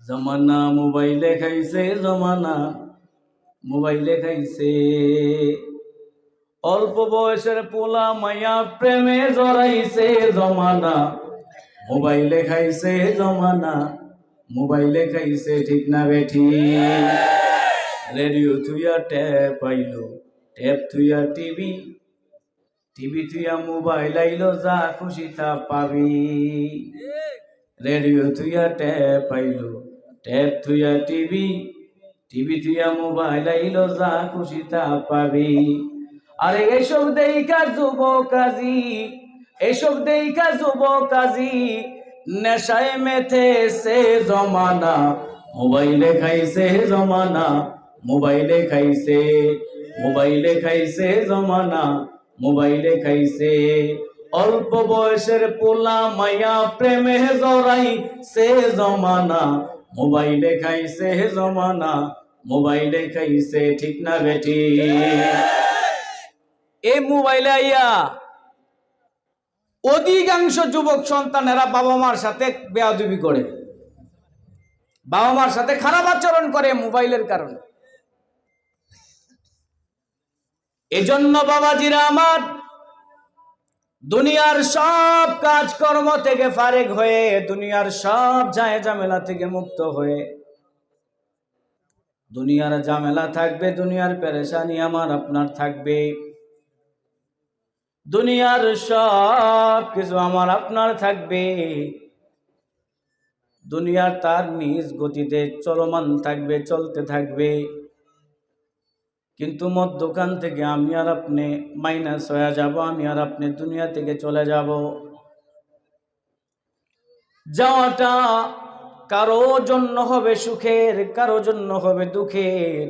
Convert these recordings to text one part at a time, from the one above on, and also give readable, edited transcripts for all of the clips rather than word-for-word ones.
জমানা মোবাইলে খাইছে, জমানা মোবাইলে খাইছে। অল্প বয়সের পোলা মাইয়া প্রেমে জড়াইছে, জমানা মোবাইলে খাইছে, জমানা মোবাইলে খাইছে। ঠিক না বেঠি? রেডিও থুইয়া ট্যাপ আইলো, ট্যাপ থুইয়া টিভি, টিভি থুইয়া মোবাইল আইলো, যা খুশি তা পাবি। রেডিও থুইয়া ট্যাপ আইলো, ট্যাপ থুইয়া টিভি, টিভি থুইয়া মোবাইল আইলো, যা খুশি তা পাবি। আরে এসব দেইখা যুবকাজি, এসব দেইখা যুবকাজি নেশায় মেতেছে, জমানা মোবাইলে খাইছে, জমানা মোবাইলে খাইছে, মোবাইলে খাইছে, জমানা মোবাইলে খাইছে। অল্প বয়সের পোলা মাইয়া প্রেমে জড়াইছে, জমানা মোবাইলে খাইছে, জমানা মোবাইলে খাইছে। ঠিক না বেটি? এই মোবাইলে আইয়া অধিকাংশ যুবক সন্তানেরা বাবা মার সাথে বেয়াদবি করে, বাবা মার সাথে খারাপ আচরণ করে মোবাইলের কারণে। এজন্য বাবাজিরা আমার, দুনিয়ার সব কাজকর্ম থেকে ফারেক হয়ে, দুনিয়ার সব ঝামেলা থেকে মুক্ত হয়ে, দুনিয়ার ঝামেলা থাকবে, দুনিয়ার পেরেশানি আমার আপনার থাকবে, দুনিয়ার সব কিছু আমার আপনার থাকবে। দুনিয়ার তার নিজ গতিতে চলমান থাকবে, চলতে থাকবে। কিন্তু মধ্যখান থেকে আমি আর আপনি মাইনাস হয়ে যাব, আমি আর আপনি দুনিয়া থেকে চলে যাব। যাওয়াটা কারো জন্য হবে সুখের, কারো জন্য হবে দুঃখের,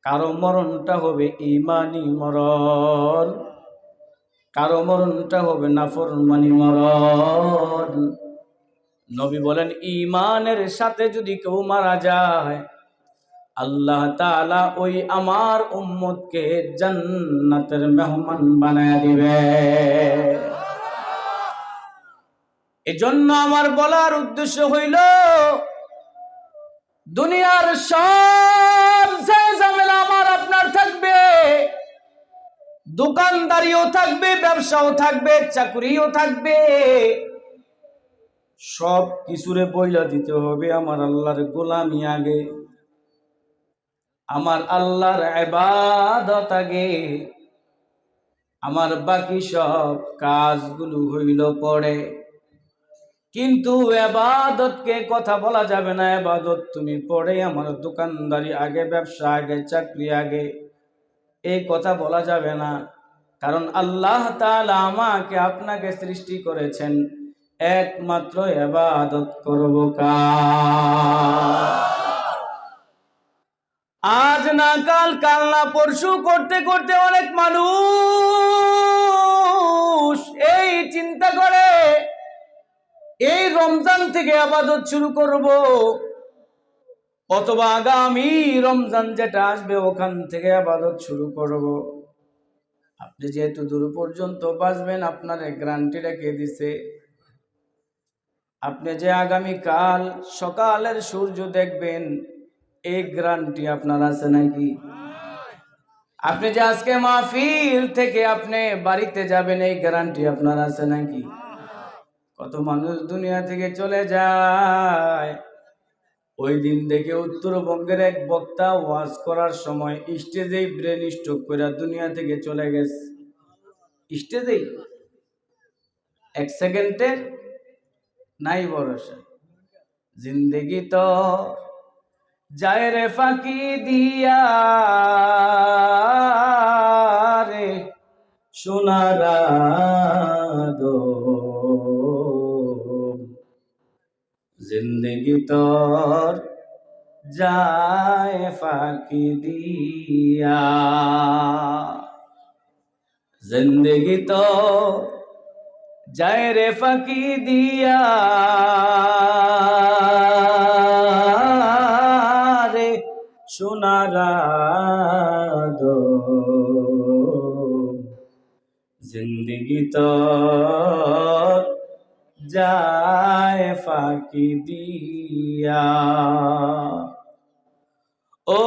কারো মরণটা হবে ঈমানি মরণ, কারো মরণটা হবে নাফরমানি মরণ। নবী বলেন, ঈমানের সাথে যদি কেউ মারা যায়, আল্লাহ তাআলা ওই আমার উম্মতকে জান্নাতের মেহমান বানায় দিবে। এজন্য আমার বলার উদ্দেশ্য হইল, দুনিয়ার সব ঝামেলা আমার আপনার থাকবে, দোকানদারিও থাকবে, ব্যবসাও থাকবে, চাকরিও থাকবে। সব কিছুরে বইলা দিতে হবে আমার আল্লাহর গোলামি আগে, আমার আল্লাহর ইবাদত আগে, আমার বাকি সব কাজগুলো হইল পরে। কিন্তু ইবাদতকে কথা বলা যাবে না, ইবাদত তুমি পরে, আমার দোকানদারি আগে, ব্যবসা আগে, চাকরি আগে, এই কথা বলা যাবে না। কারণ আল্লাহ তাআলা আমাকে আপনাকে সৃষ্টি করেছেন একমাত্র ইবাদত করব কার? আজ না কাল, কাল না পরশু করতে করতে অনেক মানুষ এই চিন্তা করে এই রমজান থেকে ইবাদত শুরু করব, অথবা আগামী রমজান যেটা আসবে ওখান থেকে ইবাদত শুরু করব। আপনি যেহেতু দূর পর্যন্ত বাঁচবেন, আপনার গ্যারান্টি রেখে দিছে, আপনি যে আগামী কাল সকালের সূর্য দেখবেন, এই গ্যারান্টি আপনার আছে নাকি? আপনি যে আজকে মাহফিল থেকে আপনি বাড়িতে যাবেন, এই গ্যারান্টি আপনার আছে নাকি? কত মানুষ দুনিয়া থেকে চলে যায়। ওই দিন দেখে উত্তরবঙ্গের এক বক্তা ওয়াজ করার সময় স্টেজেই ব্রেন স্ট্রোক করে দুনিয়া থেকে চলে গেছে। স্টেজেই, এক সেকেন্ডে নাই ভরসা। জিন্দেগি তো যায় রে ফাঁকি দিয়া রে সোনারা দো, জিন্দেগি তোর যায় ফাঁকি দিয়া, জিন্দেগি তো যায় রে ফাঁকি দিয়া রে সোনারা দো, জিন্দেগি তো যায় যায় ফাঁকি দিয়া। ও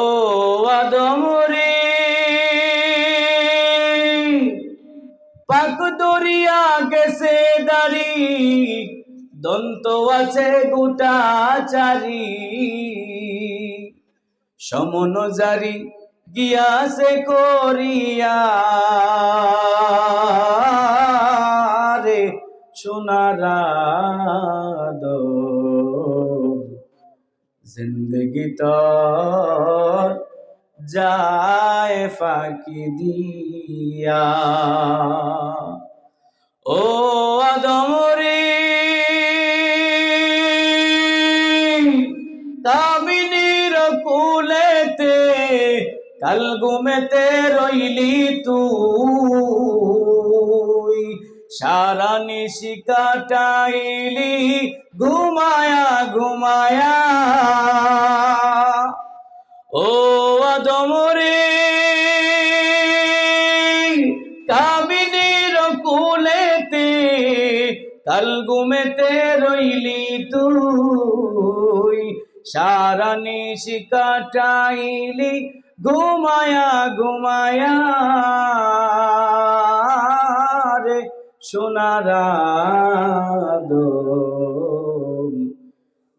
আদম রে, পাক দরিয়া গেছে দাড়ি, দন্ত আছে গোটা চারি, সমন জারি গিয়াছে করিয়া রে সোনার আদম, জিন্দগি তোর যায় ফাঁকি দিয়া। ও আদম রে, কামিনীর কুলেতে কাল ঘুমেতে রইলি তুই, সারা নিশি কাটাইলি ঘুমায়া ঘুমায়া। ও আদম রে, কামিনীর কুলেতে কাল ঘুমেতে রইলি তুই, সারা নিশি কাটাইলি ঘুমায়া ঘুমায়া রে সোনার আদম,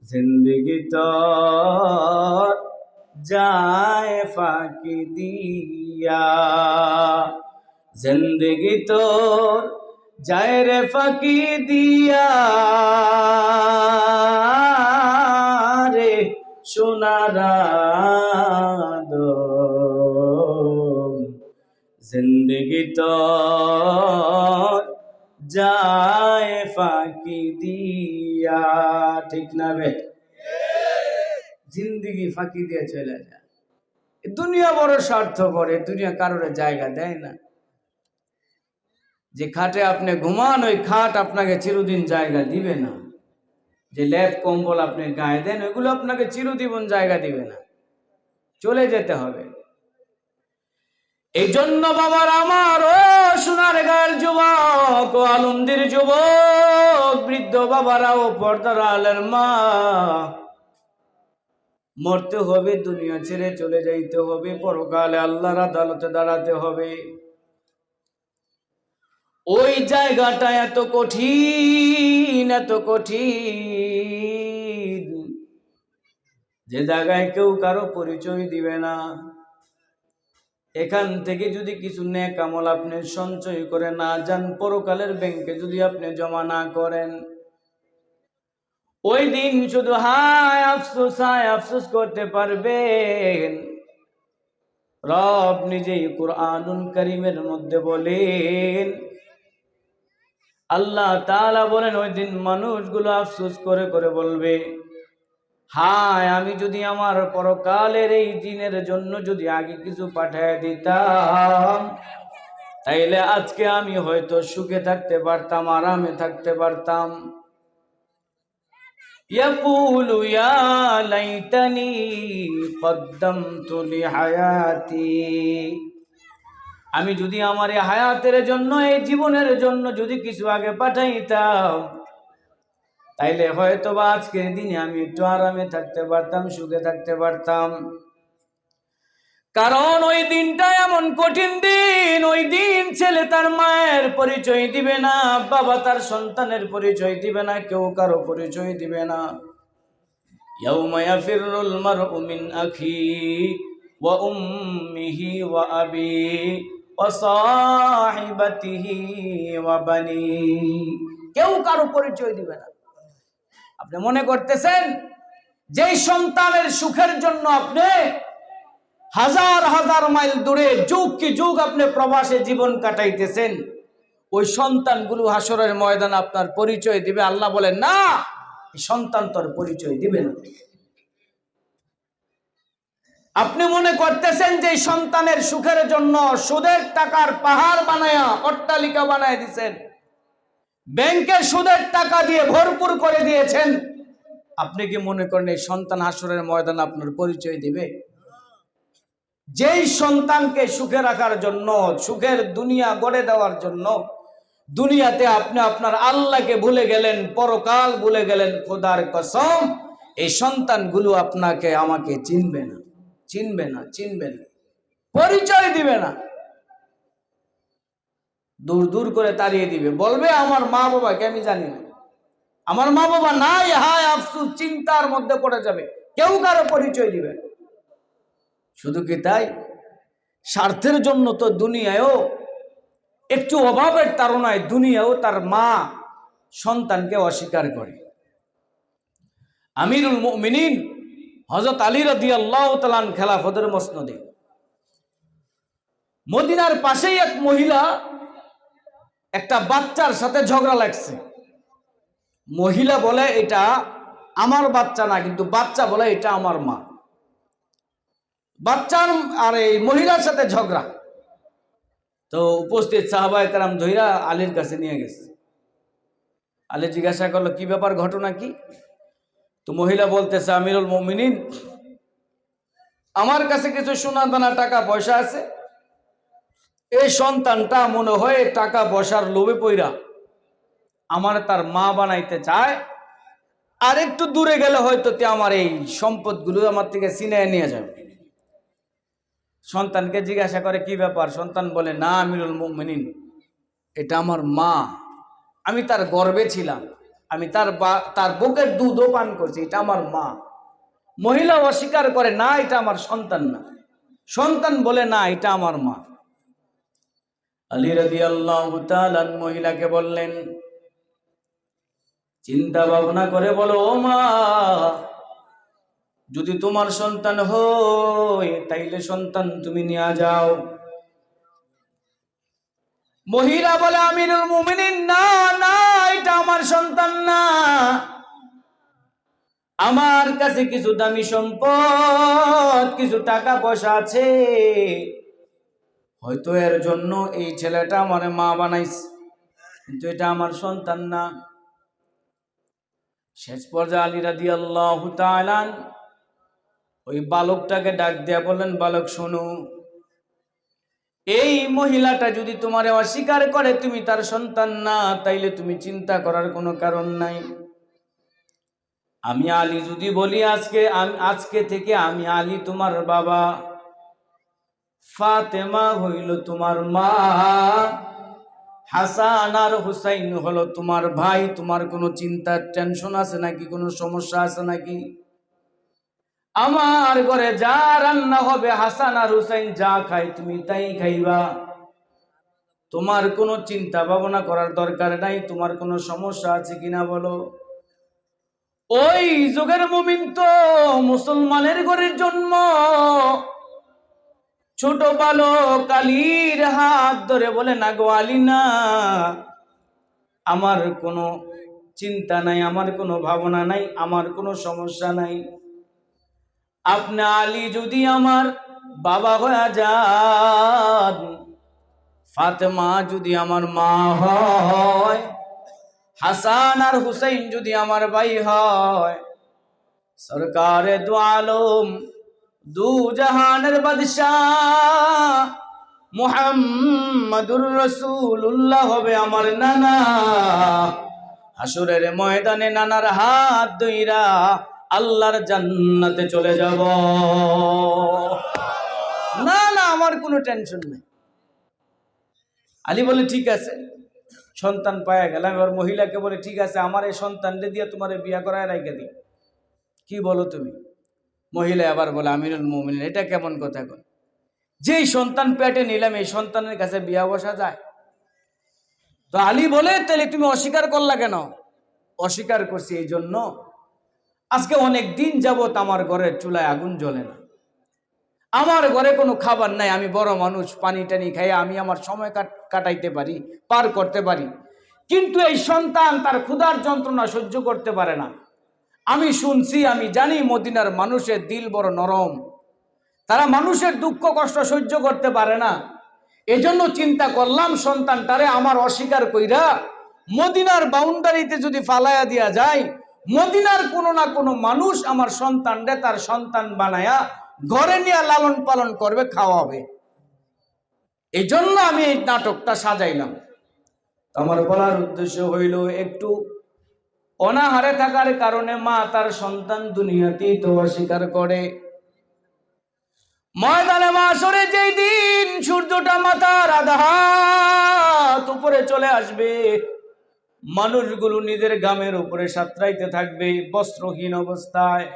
জিন্দগি তোর যায় ফাঁকি দিয়া। জিন্দগি তোর যায় রে ফাঁকি দিয়া রে সোনার আদম, জিন্দগি তোর যায় ফাঁকি দিয়া। ঠিক না বে? জিন্দগি ফাঁকি দিয়ে চলে যায়। দুনিয়া বড় স্বার্থপর, দুনিয়া কারোর জায়গা দেয় না। যে খাটে আপনি ঘুমান, ওই খাট আপনাকে চিরদিন জায়গা দিবে না। যে লেপ কম্বল আপনি গায়ে দেন, ওইগুলো আপনাকে চিরজীবন জায়গা দিবে না, চলে যেতে হবে। এই জন্য বাবার আমার, ও সোনার গায়ের যুবক, ও আলমদির যুবক, বৃদ্ধ বাবারা, ও পর্দার আলের মা, মরতে হবে, দুনিয়া ছেড়ে চলে যাইতে হবে, পরকালে আল্লাহর আদালতে দাঁড়াতে হবে। ওই জায়গাটা এত কঠিন, এত কঠিন, যে জায়গায় কেউ কারো পরিচয় দিবে না। এখান থেকে যদি কিছু নেক আমল আপনি সঞ্চয় করে না যান, পরকালের ব্যাংকে যদি আপনি জমা না করেন, ওই দিন শুধু হায় আফসোস করতে পারবেন। রব নিজেই কুরআনুল কারীমের মধ্যে বলেন, আল্লাহ তাআলা বলেন, ওই দিন মানুষগুলো আফসোস করে করে বলবে, হায় আমি যদি আমার পরকালের এই দিনের জন্য যদি আগে কিছু পাঠিয়ে দিতাম, তাইলে আজকে আমি হয়তো সুখে থাকতে পারতাম, আরামে থাকতে পারতাম। ইয়াকুলু ইয়া লাইতানি কদ্দামতু লিহায়াতি, আমি যদি আমার এই হায়াতের জন্য, এই জীবনের জন্য যদি কিছু আগে পাঠাইতাম, তাইলে হয়তো বা আজকের দিনে আমি একটু আরামে থাকতে পারতাম, সুখে থাকতে পারতাম। কারণ ওই দিনটা এমন কঠিন দিন, ওই দিন ছেলে তার মায়ের পরিচয় দিবে না, বাবা তার সন্তানের পরিচয় দিবে না, কেউ কারো পরিচয় দিবে না। ইয়াউমা ইয়াফিরুল মারউ মিন আখিহি ওয়া উম্মিহি ওয়া আবিহি ওয়া সাহিবাতিহি ওয়া বানিহি, কেউ কারো পরিচয় দিবে না। আপনি মনে করতেছেন যেই সন্তানের সুখের জন্য আপনি হাজার হাজার মাইল দূরে যুগ কি যুগ আপনি প্রবাসে জীবন কাটাইতেছেন, ওই সন্তানগুলো হাসরের ময়দানে আপনার পরিচয় দিবে? আল্লাহ বলেন না, এই সন্তান তোর পরিচয় দিবে না। আপনি মনে করতেছেন যে সন্তানের সুখের জন্য সুদের টাকার পাহাড় বানায়া অট্টালিকা বানায় দিয়েছেন, ব্যাংকের সুদের টাকা দিয়ে ভরপুর করে দিয়েছেন। আপনি কি মনে করেন এই সন্তান হাসরের ময়দানে আপনার পরিচয় দিবে? যেই সন্তানকে সুখে রাখার জন্য, সুখের দুনিয়া গড়ে দেওয়ার জন্য দুনিয়াতে আপনি আপনার আল্লাহকে ভুলে গেলেন, পরকাল ভুলে গেলেন। খোদার কসম, এই সন্তানগুলো আপনাকে আমাকে চিনবে না, চিনবে না, চিনবে না, পরিচয় দিবে না। দূর দূর করে তাড়িয়ে দিবে, বলবে আমার মা বাবাকে আমি জানি না, আমার মা বাবা নাই, হায় আফসোস, চিন্তার মধ্যে পড়ে যাবে, কেউ কারো পরিচয় দিবে। শুধু কি তাই, স্বার্থের জন্য তো দুনিয়ায়ও একটু অভাবের তাড়নায় দুনিয়াও তার মা সন্তানকে অস্বীকার করে। আমিরুল মুমিনিন হযরত আলী রাদিয়াল্লাহু তাআলা খেলাফতের মসনদে মদিনার পাশেই এক মহিলা একটা বাচ্চার সাথে ঝগড়া লাগছে। মহিলা বলে এটা আমার বাচ্চা না, কিন্তু বাচ্চা বলে এটা আমার মা। বাচ্চার আর এই মহিলার সাথে ঝগড়া। তো উপস্থিত সাহাবায়ে কেরাম ধইরা আলীর কাছে নিয়ে গেছে। আলী জিজ্ঞাসা করলো, কি ব্যাপার, ঘটনা কি? তো মহিলা বলতেছে, আমিরুল মুমিনিন, আমার কাছে কিছু সোনা দানা টাকা পয়সা আছে, এই সন্তানটা মনে হয় টাকা পয়সার লোভে পইরা আমার তার মা বানাইতে চায়, আর একটু দূরে গেলে হয়তো আমার এই সম্পদগুলো আমার থেকে ছিনিয়ে নিয়ে যাবে। সন্তানকে জিজ্ঞাসা করে, কি ব্যাপার? সন্তান বলে, না আমিরুল মুমিনিন, এটা আমার মা, আমি তার গর্ভে ছিলাম, আমি তার বুকের দুধও পান করছি, এটা আমার মা। মহিলা অস্বীকার করে, না এটা আমার সন্তান না। সন্তান বলে, না এটা আমার মা। আলী রাদিয়াল্লাহু তাআলা মহিলাকে বললেন, চিন্তা ভাবনা করে বলো, ও মা, যদি তোমার সন্তান হয় তাইলে সন্তান তুমি নিয়ে যাও। মহিলা বলে, আমিরুল মুমিনিন, না না, এটা আমার সন্তান না, আমার কাছে কিছু দামি সম্পদ, কিছু টাকা পয়সা আছে, হয়তো এর জন্য এই ছেলেটা আমার মা বানাইছে, কিন্তু এটা আমার সন্তান না। শেষ পর্যায়ে আলী রাদিয়াল্লাহু তাআলা ওই বালকটাকে ডাক দিয়া বললেন, বালক শোনো, এই মহিলাটা যদি তোমারে অস্বীকার করে তুমি তার সন্তান না, তাইলে তুমি চিন্তা করার কোনো কারণ নাই। আমি আলী যদি বলি আজকে থেকে আমি আলী তোমার বাবা, ফাতেমা হইল তোমার মা, হাসান আর হুসাইন হলো তোমার ভাই, তোমার কোনো চিন্তার টেনশন আছে নাকি, কোনো সমস্যা আছে নাকি? আমার ঘরে যা রান্না হবে, হাসান আর হুসাইন যা খায় তুমি তাই খাইবা, তোমার কোনো চিন্তা ভাবনা করার দরকার নাই। তোমার কোনো সমস্যা আছে কিনা বলো। ওই যুগের মুমিন তো মুসলমানের ঘরের জন্ম, ছোট বালক আলীর হাত ধরে বলে, না গো আলী না, আমার কোনো চিন্তা নাই, আমার কোনো ভাবনা নাই, আমার কোনো সমস্যা নাই। আপনি আলী যদি আমার বাবা হয়ে যান, ফাতেমা যদি আমার মা হয়, হাসান আর হুসাইন যদি আমার ভাই হয়, সরকারে দু আলম, দু জাহানের বাদশাহ মুহাম্মাদুর রাসূলুল্লাহ হবে আমার নানা। হাসরের ময়দানে নানার হাত ধইরা আল্লাহর জান্নাতে চলে যাব। না না, আমার কোনো টেনশন নেই। আলী বলে, ঠিক আছে, সন্তান পাওয়া গেলাম। এবার মহিলাকে বলে, ঠিক আছে, আমার এই সন্তানকে দিয়ে তোমার বিয়া করায় রাইখা দিই, কি বলো তুমি? মহিলা আবার বলে, আমিরুল মুমিনিন, এটা কেমন কথা কন? যেই সন্তান পেটে নিলাম, এই সন্তানের কাছে বিয়া বসা যায়? তো আলী বলে, তাহলে তুমি অস্বীকার করলা কেন? অস্বীকার করছি এই জন্য, আজকে অনেক দিন যাবত আমার ঘরের চুলায় আগুন জ্বলে না, আমার ঘরে কোনো খাবার নাই, আমি বড় মানুষ, পানি টানি খাই আমি আমার সময় কাটাইতে পারি, পার করতে পারি, কিন্তু এই সন্তান তার ক্ষুধার যন্ত্রণা সহ্য করতে পারে না। আমি শুনছি, আমি জানি মদিনার মানুষের দিল বড় নরম, তারা মানুষের দুঃখ কষ্ট সহ্য করতে পারে না। এজন্য চিন্তা করলাম, সন্তানটারে আমার অস্বীকার কইরা মদিনার বাউন্ডারিতে যদি ফালাইয়া দিয়া যায়, মদিনার কোনো না কোনো মানুষ আমার সন্তানরে তার সন্তান বানায়া ঘরে নিয়ে লালন পালন করবে, খাওয়াবে। এই জন্য আমি এই নাটকটা সাজাইলাম। আমার বলার উদ্দেশ্য হইল, একটু অনাহারে থাকার কারণে মা তার সন্তান দুনিয়াতেই তো অস্বীকার করে। ময়দানে মাশরে যেই দিন সূর্যটা মাথার আধা হাত উপরে চলে আসবে, মানুষগুলো নিজের গামের উপরে সাঁতরাইতে থাকবে বস্ত্রহীন অবস্থায়।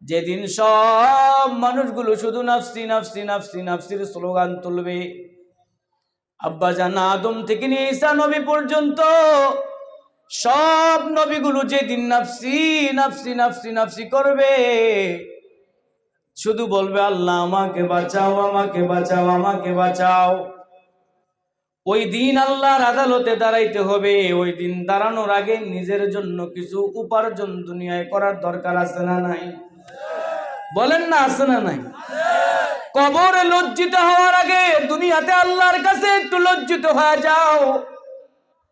যেদিন সব মানুষগুলো শুধু নাফসি নাফসি নাফসি নাফসির স্লোগান তুলবে। আব্বাজান আদম থেকে নিয়ে ঈসা নবী পর্যন্ত সব নবীগুলো যেদিন নাফসি নাফসি নাফসি নাফসি করবে, শুধু বলবে আল্লাহ আমাকে বাঁচাও, আমাকে বাঁচাও, আমাকে বাঁচাও। ওই দিন আল্লাহর আদালতে দাঁড়াইতে হবে। ওই দিন দাঁড়ানোর আগে নিজের জন্য কিছু উপার্জন দুনিয়ায় করার দরকার আছে না নাই? বলেন না, আছে না নাই? কবরে লজ্জিত হওয়ার আগে দুনিয়াতে আল্লাহর কাছে একটু লজ্জিত হয়ে যাও।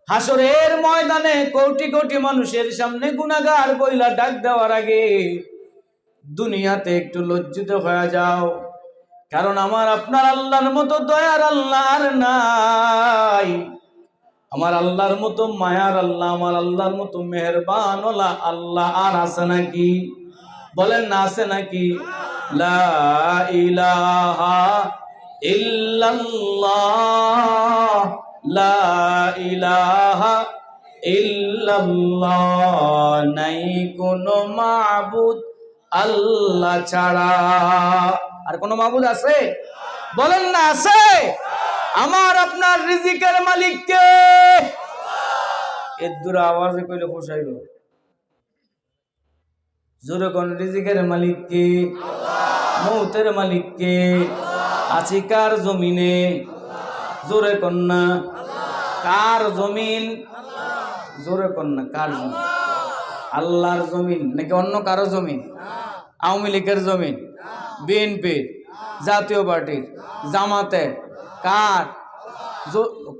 হাসরের ময়দানে কোটি কোটি মানুষের সামনে গুনাহগার বইলা ডাক দেওয়ার আগে দুনিয়াতে একটু লজ্জিত হয়ে যাও। কারণ আমার আপনার আল্লাহর মতো দয়ার আল্লাহ আর নাই। আমার আল্লাহর মতো মায়ার আল্লাহ, আমার আল্লাহর মতো মেহেরবান আল্লাহ আর আছে নাকি? বলেন না, আছে নাকি? লা ইলাহা ইল্লাল্লাহ, লা ইলাহা ইল্লাল্লাহ, নাই কোনো মাবুদ আল্লাহ ছাড়া। আর কোন মাবুদ আছে? বলেন না, আছে? আমার আপনার রিজিকের মালিক কে? এর দূর আওয়াজে কইলে পোষাইল। জোরে কোন, রিজিকের মালিক কে? মৌতের মালিক কে? আছি কার জমিনে? জোরে কন্যা, কার জমিন? জোরে কন্যা, কার জমিন? আল্লাহর জমিন নাকি অন্য কারো জমিন? আওয়ামী লীগের জমিন, বিএনপির, জাতীয় পার্টির, জামাতের? কার?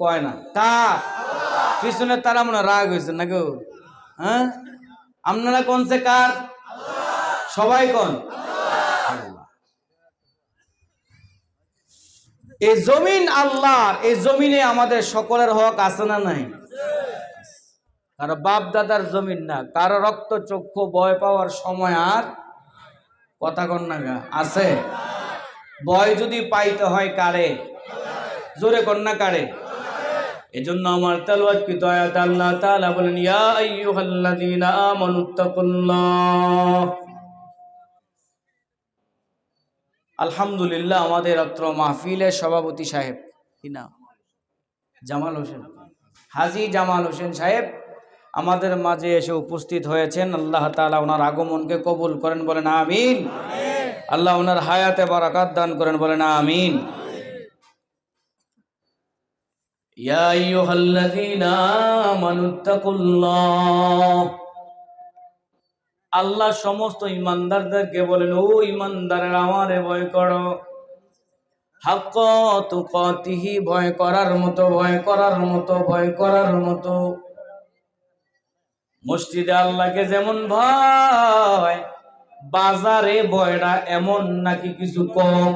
কয় না কার? পিছনে তারা মনে রাগ হয়েছে নাকি? হ্যাঁ, আপনারা কোনছে কার? সবাই কোন? এই জমিন আল্লাহর। এই জমিনে আমাদের সকলের হক আছে না নাই? কারো বাপ দাদার জমিন না, কারো রক্ত চক্ষু ভয় পাওয়ার সময় আর কথা কন না গা আছে? ভয় যদি পাইতে হয় কারে? জোরে কন্যা, কারে? এজন্য আমার তেলাওয়াতকৃত আয়াত আল্লাহ তাআলা বলেন, ইয়া আইয়ুহাল্লাযীনা আমানুত্তাকুল্লাহ। আলহামদুলিল্লাহ, আমাদের অত্র মাহফিলের সভাপতি সাহেব, কি নাম? জামাল হোসেন, হাজী জামাল হোসেন সাহেব আমাদের মাঝে এসে উপস্থিত হয়েছেন। আল্লাহ তাআলা ওনার আগমনকে কবুল করেন, বলেন আমিন। আল্লাহ ওনার হায়াতে বারাকাত দান করেন, বলেন আমিন। ইয়া আইয়ুহাল্লাযীনা আমানুত্তাকুল্লাহ। আল্লাহ সমস্ত ইমানদারদেরকে বলেন, ও ইমানদারেরা আমারে ভয় করো। হাক্ক তুকাতিহি, ভয় করার মতো, ভয় করার মতো, ভয় করার মতো। মসজিদে আল্লাহকে যেমন ভয়, বাজারে ভয়টা এমন নাকি কিছু কম?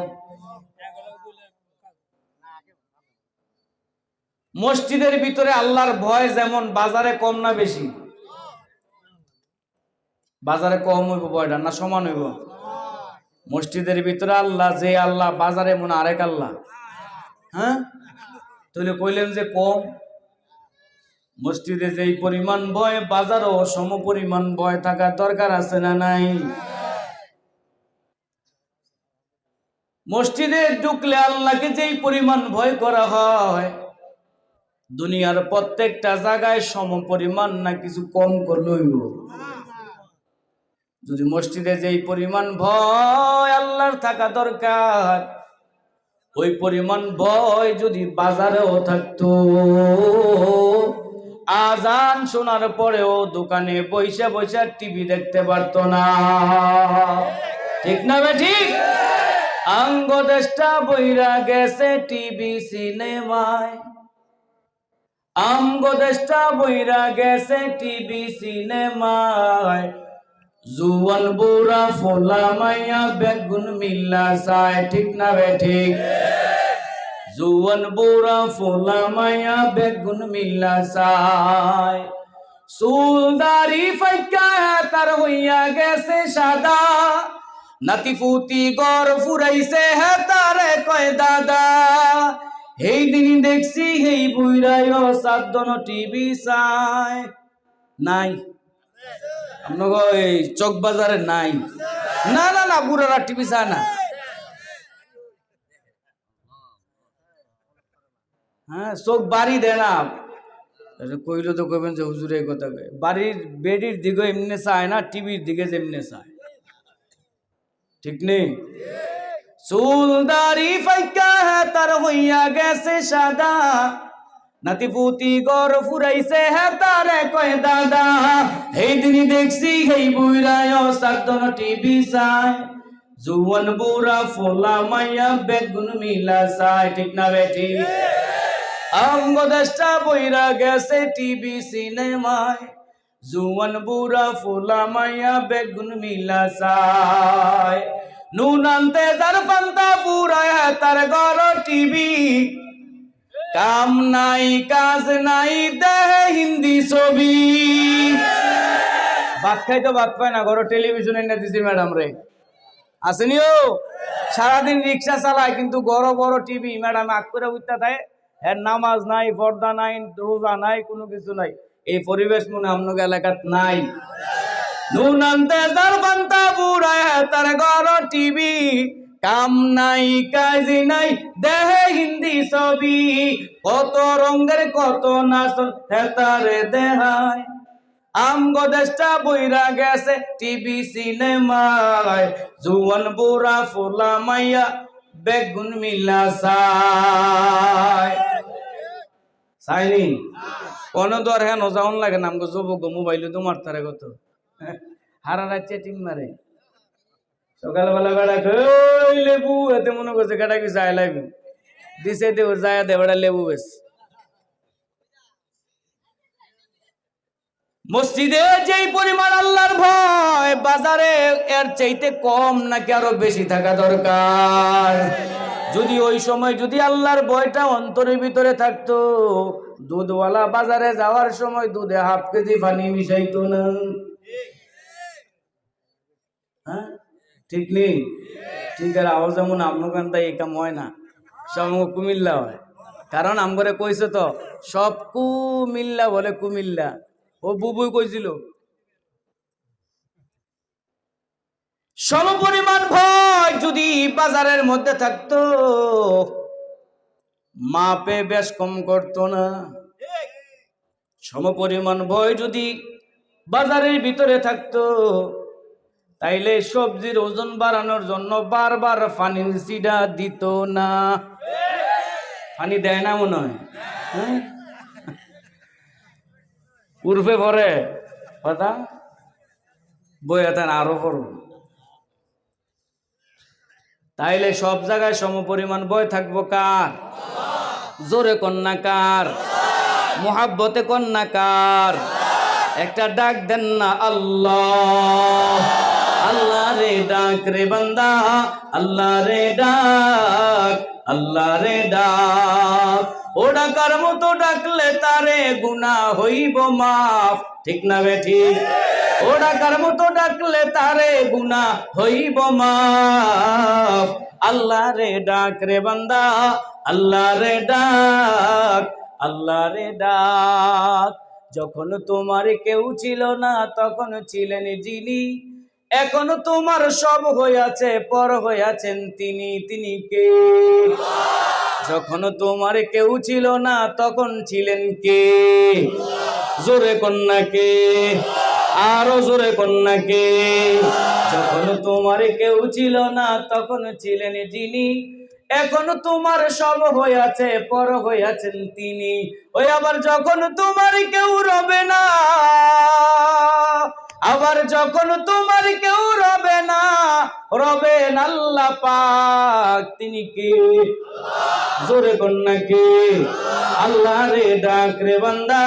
মসজিদের ভিতরে আল্লাহর ভয় যেমন, বাজারে কম না বেশি? বাজারে কম হইব ভয়টা না সমান হইব? মসজিদের ভিতরে আল্লাহ যে আল্লাহ, বাজারে মনে আরেক আল্লাহ। হ্যাঁ, তাহলে কইলেন যে কম। মসজিদে যেই পরিমাণ ভয়, বাজারও সম পরিমাণ ভয় থাকার দরকার আছে না নাই? মসজিদে ঢুকলে আল্লাহকে যেই পরিমাণ ভয় করা হয়, দুনিয়ার প্রত্যেকটা জায়গায় সম পরিমাণ না কিছু কম করলেই। যদি মসজিদে যেই পরিমাণ ভয় আল্লাহর থাকা দরকার, ওই পরিমাণ ভয় যদি বাজারেও থাকতো, আজান শোনার পরেও দোকানে বৈশা বৈশা টিভি দেখতে পারতো না। ঠিক না বে ঠিক? আঙ্গ দেশটা বইরা গেছে টিভি সিনেমায়, আমগো দেশটা বইরা গেছে টিভি সিনেমায়। জুয়ান বুড়া ফোলা মাইয়া বেগুন মিল্লা চায়। ঠিক না বে ঠিক? জুয়ান বুড়া ফোলা মায়া বেগুন মিলা চায় চুলদারি ফাইকা তার হইয়া গেছে সাদা নাতি ফুতি গড় ফুরাইছে হে তারে কয় দাদা এই দিন দেখছি এই বুইরাই সাতজন টিভি চায় নাই আপনার এই চক বাজারে নাই না না না বুড়ারা টিভি চায় না হ্যাঁ চোখ বাড়ি দেয় না কইলে তো কইবেন যে হুজুরে এই কথা কয় বাড়ির বেডির দিকে এমনি চায় না টিভির দিকে যেমনি চায় ঠিক নেই চুলদারি ফাইকা তার হইয়া গেছে সাদা নাতি পুতি গড় ফুরাইছে হে তারে কয় দাদা এই দিন দেখছি এই বুইরায় সাতজন টিভি চায় জুয়ান বুড়া ফোলা মাইয়া বেগুন মিলা চায় ঠিক না বেটি অঙ্গ দেশটা বইরা গেছে টিভি সিনেমায় জুয়ান বুড়া ফোলা মাইয়া বেগুন মিলা চায় নুন আনতে যার পান্তা পুরায় তার ঘর টিভি কাম নাই কাজ নাই দেহে হিন্দি ছবি ভাত খাই তো ভাত পায় না ঘর টেলিভিশন এনে দিছি ম্যাডাম রে আসেনিও সারাদিন রিক্সা চালায় কিন্তু বড় বড় টিভি ম্যাডাম আগ করে উঠতে থাকে এর নামাজ নাই পর্দা নাই রোজা নাই কোনো কিছু নাই এই পরিবেশ মনে আপনার এলাকাত নাই নুন আনতে যার পান্তা বুড়ায় তার ঘর টিভি কাম নাই কাজ নাই দেহে হিন্দি ছবি কত রঙের কত নাচ হেতারে দেহায় আমগো দেশটা বইরা গেছে টিভি সিনেমায় জুয়ান বুড়া ফোলা মাইয়া বেগুন মিলা চায় চাইনি কোন দর হ্যাঁ নজাউন লাগে না আমগো যুবক মোবাইলে তো মারতারে কত হারা রাত চেটিং মারে সকালবেলা বেড়া কই লেবু এতে মনে করছে কাটা কি যায় লাগবে দিছে দেব যায় দে বেড়া লেবু বেশ মসজিদে যেই পরিমাণ আল্লাহর ভয় বাজারে এর চাইতে কম নাকি আরো বেশি থাকা দরকার যদি ওই সময় যদি আল্লাহর ভয়টা অন্তরের ভিতরে থাকতো দুধওয়ালা বাজারে যাওয়ার সময় দুধে হাফ কেজি পানি মিশাইতো না হ্যাঁ ঠিক নেই ঠিক আছে আওয়াজ যেমন আমনকান্তা এই কাম হয় না সব কুমিল্লা হয় কারণ আমগরে কইছে তো সব কুমিল্লা বলে কুমিল্লা ও বুবুই কইছিল সমপরিমাণ ভয় যদি বাজারের মধ্যে থাকতো মাপে বেশ কম করতো না সমপরিমাণ ভয় যদি বাজারের ভিতরে থাকতো তাইলে সবজির ওজন বাড়ানোর জন্য বারবার পানির সিডা দিত না পানি দেয় না মনে হয় উর্ফে পরে কথা বইয়াতেন আরো পড়ব তাইলে সব জায়গায় সমপরিমাণ বই থাকবো কার জোরে কন্যা কার মোহাব্বতে কন্যা কার একটা ডাক দেন না আল্লাহ আল্লাহ রে ডাক রে বান্দা আল্লাহ রে ডাক আল্লাহ রে ডাক ও ডাকার মতো ডাকলে তারে গুনাহ হইব মাফ ঠিক না বেঠি ও ডাকার মতো ডাকলে তারে গুনাহ হইব মাফ আল্লাহ রে ডাক রে বান্দা আল্লাহ রে ডাক আল্লাহ রে ডাক যখন তোমার কেউ ছিল না তখন ছিলেন যিনি এখন তোমার সব হইয়াছে পর হইয়াছেন তিনি তিনি কে যখন তোমার কেউ ছিল না তখন ছিলেন কে জোরে কন্যা কে আরো জোরে কন্যা কে যখন তোমার কেউ ছিল না তখন ছিলেন যিনি এখন তোমার সব হইয়াছে পর হইয়াছেন তিনি ওই আবার যখন তোমার কেউ রবে না আবার যখন তোমার কেউ রবে না রবেন আল্লাহ পাক তিনি কে জোরে কন্যা কে আল্লাহ রে ডাক রে বান্দা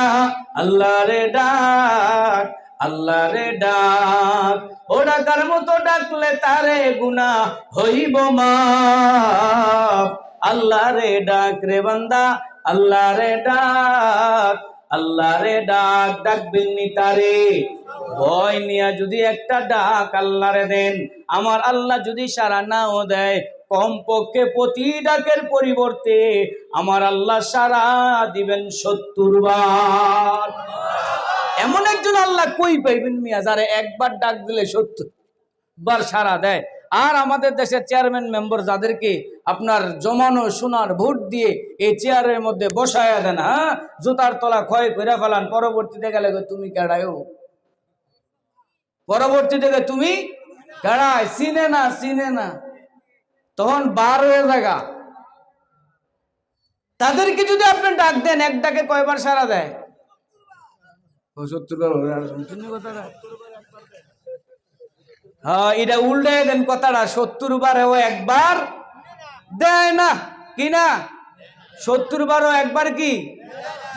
আল্লাহ রে ডাক আল্লাহ রে ডাক ও ডাকার মতো ডাকলে তারে গুনাহ হইব মাফ আল্লাহ রে ডাক রে বান্দা, আল্লাহ রে ডাক, আল্লাহ রে ডাক, ডাকবেন নি তারে? ভয় নিয়া যদি একটা ডাক আল্লাহরে দেন, আমার আল্লাহ যদি সাড়া নাও দেয়, কমপক্ষে প্রতি ডাকের পরিবর্তে আমার আল্লাহ সাড়া দিবেন 70 বার। এমন একজন আল্লাহ কই পাইবেন মিয়া, যারে একবার ডাক দিলে 70 বার সাড়া দেয়। আর আমাদের দেশের চেয়ারম্যান মেম্বার যাদেরকে আপনার জমানো সোনার ভোট দিয়ে এই চেয়ারের মধ্যে বসায়া দেন, হ্যাঁ, জুতার তলা ক্ষয় করে ফেলান, পরবর্তীতে গেলে তুমি কেডায়ও, পরবর্তীতে তুমি কেডায়, চিনে না, চিনে না, তখন বার হয়ে জায়গা। তাদেরকে যদি আপনি ডাক দেন, এক ডাকে কয়বার সাড়া দেয়? 70 বার। হ্যাঁ, এটা উল্টে দেন কথাটা, 70 বারেও একবার দেয় না, কি না? 70 বারও একবার কি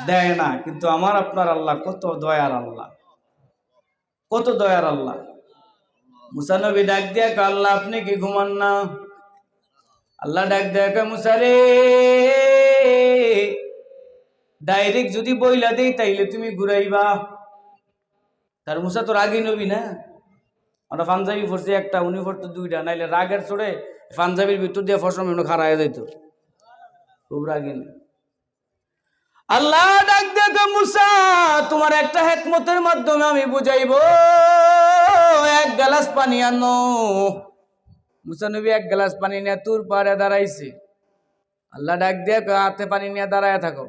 দেয় না। কিন্তু আমার আপনার আল্লাহ কত দয়ার আল্লাহ, কত দয়ার আল্লাহ। মুসা নবী ডাক দিয়া কয়, আল্লাহ আপনি কি ঘুমান না? আল্লাহ ডাক দিয়া কয়, মুসা রে, ডাইরেক্ট যদি বইলা দেই তাইলে তুমি ঘুরাইবা। তার মুসা তো রাগী নবী না, আমরা পাঞ্জাবি পড়ছি একটা, উনি পড়তো দুইটা, নাইলে রাগের চড়ে পাঞ্জাবির ভিতর দিয়ে ফসম খাড়া হয়ে যাইত, খুব রাগী। আল্লাহ ডাক দেখো, মুসা তোমার একটা হিকমতের মাধ্যমে আমি বুঝাইব, এক গ্লাস পানি আনো। মুসা নবী এক গ্লাস পানি নিয়ে তুর পাড়ে দাঁড়াইছে। আল্লাহ ডাক দেখো, হাতে পানি নিয়ে দাঁড়ায় থাকো।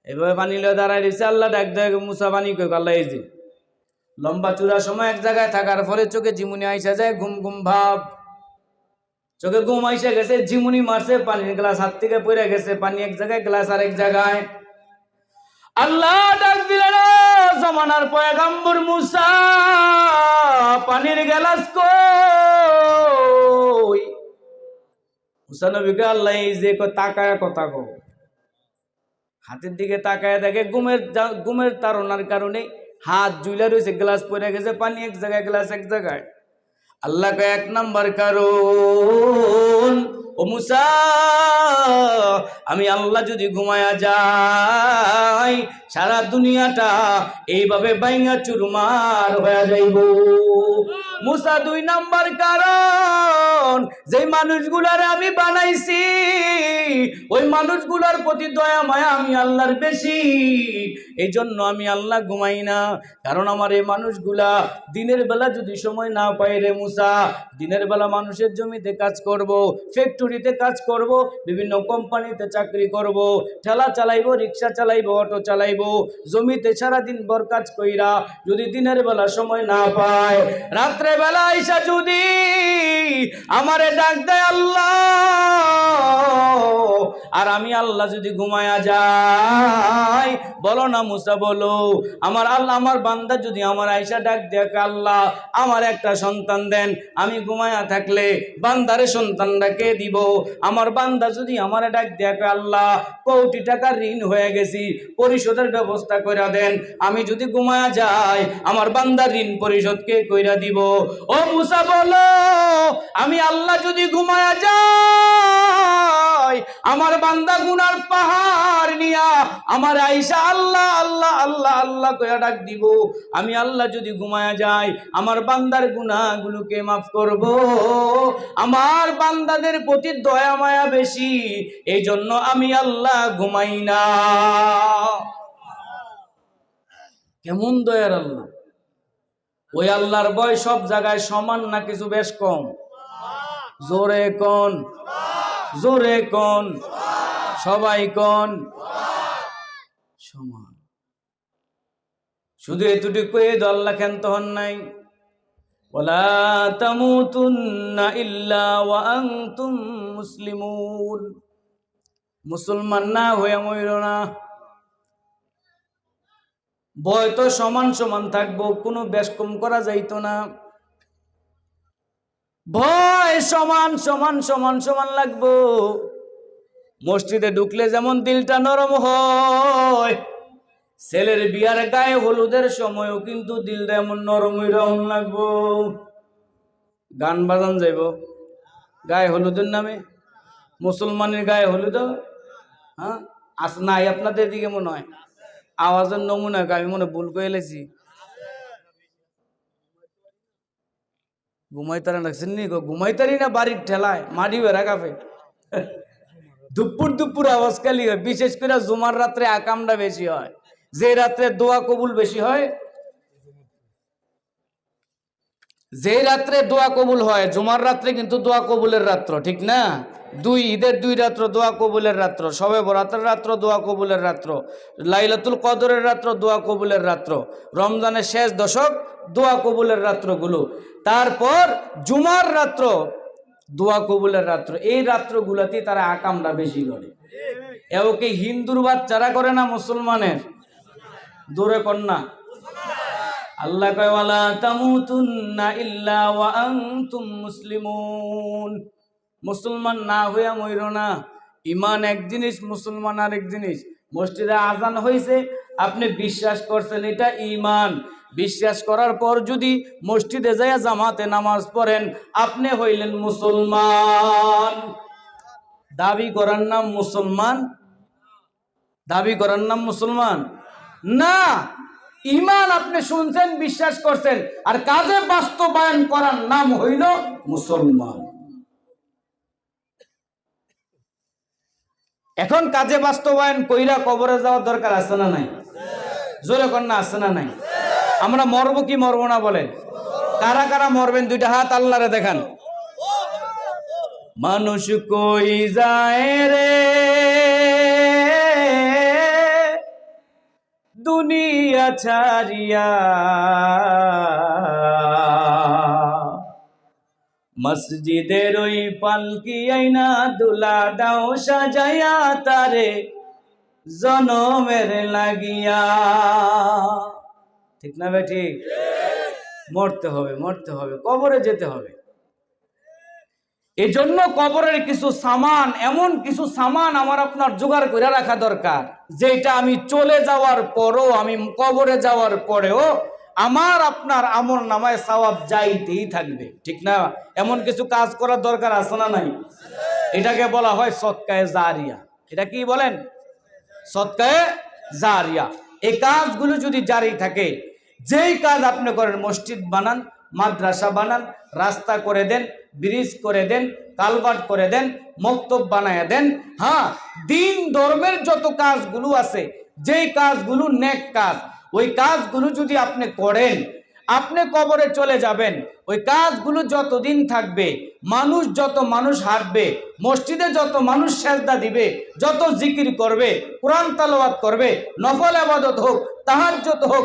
এভাবে পানি লিয়ে দাঁড়াই দিছে। আল্লাহ ডাক দেখো, মুসা পানি কই? আল্লাহ এই যে লম্বা চূড়া সময় এক জায়গায় থাকার ফলে চোখে ঝিমুনি আইসা যায়, ঘুম ঘুম ভাব, চোখে ঘুম আইসা গেছে, ঝিমুনি মারছে, পানির গ্লাস হাত থেকে পড়ে গেছে, পানি এক জায়গায়, গ্লাস আরেক জায়গায়। আল্লাহ ডাক দিলেন, জামানার পয়গম্বর মুসা, পানির গ্লাস কই? মুসা নবীকে আল্লাহ এই যে তাকায় কথা কো, হাতের দিকে তাকায় দেখে ঘুমের তাড়নার কারণে হাত ঝুলে রয়েছে, গ্লাস পড়ে গেছে, পানি এক জায়গায়, গ্লাস এক জায়গায়। আল্লাহ কে এক নাম্বার কারণ, ও মুসা, আমি আল্লাহ যদি ঘুমায়া যাই, সারা দুনিয়াটা এইভাবে বাইঙা চুরমার হয়ে যাইব। মুসা 2 নাম্বার কারণ, যে মানুষগুলারে আমি বানাইছি ওই মানুষগুলার প্রতি দয়া মায়া আমি আল্লাহর বেশি, এই জন্য আমি আল্লাহ ঘুমাই না। কারণ আমার এই মানুষগুলা দিনের বেলা যদি সময় না পাই রে মুসা, দিনের বেলা মানুষের জমিতে কাজ করব, ফ্যাক্টরিতে কাজ করব, বিভিন্ন কোম্পানিতে চাকরি করব, ঠেলা চালাইবো, রিক্সা চালাইবো, অটো চালাইবো, জমিতে সারাদিন ভর কাজ কইরা যদি দিনের বেলা সময় না পায়, রাত্রে বেলা আইসা যদি আমারে ডাক দেয় আল্লাহ, আর আমি আল্লাহ যদি ঘুমায়া যাই, বলো না মুসা, বলো, আমার আল্লাহ, আমার বান্দা যদি আমার আইসা ডাক দেয়, আল্লাহ আমার একটা সন্তান দেন, আমি ঘুমায়া থাকলে বান্দারে সন্তানটা কে দিব? আমার বান্দা যদি আমার ডাক দেয়, আল্লাহ কোটি টাকার ঋণ হয়ে গেছি, পরিশোধের ব্যবস্থা করে দেন, আমি যদি ঘুমায়া যাই, আমার বান্দার ঋণ পরিশোধ কে কইরা দিব? ও মুসা বলো, আমি আল্লাহ যদি ঘুমায়া যাই, আমার বান্দা গুনার পাহাড় নিয়া আমার আইসা আল্লাহ আল্লাহ আল্লাহ আল্লাহ কইয়া ডাক দিব, আমি আল্লাহ যদি ঘুমায়া যাই, আমার বান্দার গুনাহগুলোকে মাফ করব, আমার বান্দাদের প্রতি দয়া মায়া বেশি, এই জন্য আমি আল্লাহ ঘুমাই না। কেমন দয়ার আল্লাহ! ওই আল্লাহর ভয় সব জায়গায় সমান না কিছু বেশ কম? জোরে কোন, জোরে কোন, সবাই কোন, সমান। শুধু এতটুকু আল্লাহ ক্ষান্ত হন নাই, ওয়ালা তামুতুন্না ইল্লা ওয়া আনতুম মুসলিমুন, মুসলমান না হয়ে মইরো না। ভয় তো সমান সমান থাকবো, কোনো বেশ কম করা যাইতো না। ভয় সমান সমান সমান সমান লাগবো। মসজিদে ঢুকলে যেমন দিলটা নরম হয়, ছেলের বিয়ার গায়ে হলুদের সময়ও কিন্তু দিলটা এমন নরম রকম লাগবো। গান বাজান যাইব গায়ে হলুদের নামে, মুসলমানের গায়ে হলুদ, হ্যাঁ নাই আপনাদের দিকে মনে হয় আওয়াজের নমুনা, আমি মনে ভুল করে এলেছি। ঘুমাইতারা লাগছেন নি গো? ঘুমাইতারি না বাড়ির ঠেলায় মাটি বেড়া কাপে দুপুর দুপুর আওয়াজ খালি হয়। বিশেষ করে জুমার রাত্রে আকামটা বেশি হয়, যে রাত্রে দোয়া কবুল বেশি হয়, যে রাত্রে দোয়া কবুল হয়। জুমার রাত্রে কিন্তু দোয়া কবুলের রাত্র, ঠিক না? ঈদের 2 রাত্র দোয়া কবুলের রাত্র, শবে বরাতের রাত্র দোয়া কবুলের রাত্র, লাইলাতুল কদরের রাত্র দোয়া কবুলের রাত্র, রমজানের শেষ দশক দোয়া কবুলের রাত্রগুলো, তারপর জুমার রাত্র দোয়া কবুলের রাত্র। এই রাত্রগুলোতেই তারা আকামটা বেশি করে। এওকে হিন্দুর বাচ্চারা করে না মুসলমানের? দূরে কন্যা আল্লাহ কয় ওয়ালা তামুতুন্না ইল্লা ওয়া আনতুম মুসলিমুন। মুসলমান না হইয়া মইরো না। ঈমান এক জিনিস, মুসলমান আরেক জিনিস। মসজিদে আজান হইছে, আপনি বিশ্বাস করছেন এটা ঈমান। বিশ্বাস করার পর যদি মসজিদে যাইয়া জামাতে নামাজ পড়েন, আপনি হইলেন মুসলমান। দাবি করার নাম মুসলমান, দাবি করার নাম মুসলমান না। ঈমান আপনি শুনছেন, বিশ্বাস করছেন, আর কাজে বাস্তবায়ন করার নাম হইল মুসলমান। এখন কাজে বাস্তবায়ন কইরা কবরে যাওয়ার দরকার আছে না নাই? জোরে কন্যা আছে না নাই? আমরা মরবো কি মরবো না বলেন? কারা কারা মরবেন? 2টা হাত আল্লাহরে দেখান। মানুষ কই যায় রে দুনিয়া ছাড়িয়া, মসজিদের ওই পালকি আইনা দুলা দাও সাজাইয়া তারে জনমের লাগিয়া। ঠিক না ভাই? ঠিক। মরতে হবে, মরতে হবে, কবরে যেতে হবে। এজন্য কবরের কিছু সামান, এমন কিছু সামান আমার আপনার জোগাড় করে রাখা দরকার, যেটা আমি চলে যাওয়ার পরও, আমি কবরে যাওয়ার পরেও আমার আপনার আমল নামায় সওয়াব যাইতেই থাকবে, ঠিক না? এমন কিছু কাজ করার দরকার আছে না নাই? এটাকে বলা হয় সদকায়ে জারিয়া। এটা কি বলেন? সদকায়ে জারিয়া। এই কাজগুলো যদি জারি থাকে, যেই কাজ আপনি করেন, মসজিদ বানান, মাদ্রাসা বানান, রাস্তা করে দেন, ব্রিজ করে দেন, কালভার্ট করে দেন, মক্তব বানায় দেন, হ্যাঁ, দিন ধর্মের যত কাজগুলো আছে, যেই কাজগুলো নেক কাজ, ওই কাজগুলো যদি আপনি করেন, আপনি কবরে চলে যাবেন। ওই কাজগুলো যতদিন থাকবে, যত মানুষ হাঁটবে, মসজিদে যত মানুষ সেজদা দিবে, যত জিকির করবে, কোরআন তেলাওয়াত করবে, নফল ইবাদত হোক, তাহাজ্জুদ হোক,